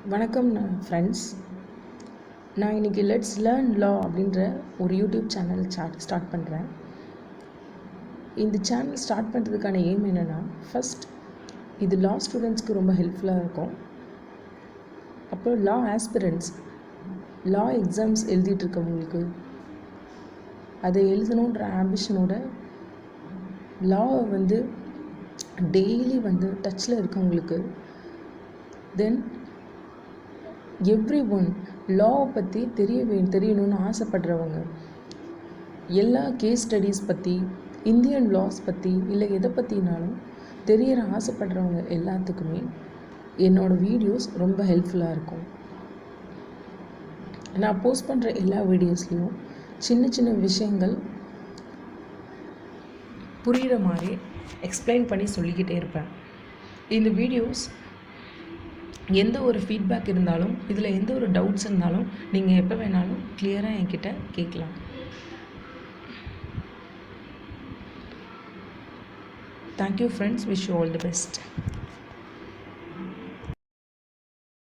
வணக்கம் ஃப்ரெண்ட்ஸ். நான் இன்றைக்கி லெட்ஸ் லேர்ன் லா அப்படின்ற ஒரு யூடியூப் சேனல் ஸ்டார்ட் பண்ணுறேன். இந்த சேனல் ஸ்டார்ட் பண்ணுறதுக்கான எய்ம் என்னென்னா, ஃபஸ்ட் இது லா ஸ்டூடெண்ட்ஸ்க்கு ரொம்ப ஹெல்ப்ஃபுல்லாக இருக்கும். அப்புறம் லா ஆஸ்பிரண்ட்ஸ், லா எக்ஸாம்ஸ் எழுதிட்டுருக்கவங்களுக்கு, அதை எழுதணுன்ற ஆம்பிஷனோட லாவை டெய்லி டச்சில் இருக்கவங்களுக்கு, தென் எவ்ரி ஒன் லாவை பற்றி தெரியணும்னு ஆசைப்படுறவங்க, எல்லா கேஸ் ஸ்டடீஸ் பற்றி, இந்தியன் லாஸ் பற்றி, இல்லை எதை பற்றினாலும் தெரியற ஆசைப்படுறவங்க எல்லாத்துக்குமே என்னோடய வீடியோஸ் ரொம்ப ஹெல்ப்ஃபுல்லாக இருக்கும். நான் போஸ்ட் பண்ணுற எல்லா வீடியோஸ்லேயும் சின்ன சின்ன விஷயங்கள் புரிகிற மாதிரி எக்ஸ்பிளைன் பண்ணி சொல்லிக்கிட்டே இருப்பேன். இந்த வீடியோஸ் எந்த ஒரு ஃபீட்பேக் இருந்தாலும், இதில் எந்த ஒரு டவுட்ஸ் இருந்தாலும் நீங்கள் எப்போ வேணாலும் கிளியராக என்கிட்ட கேட்கலாம். Thank you friends. Wish you all the best.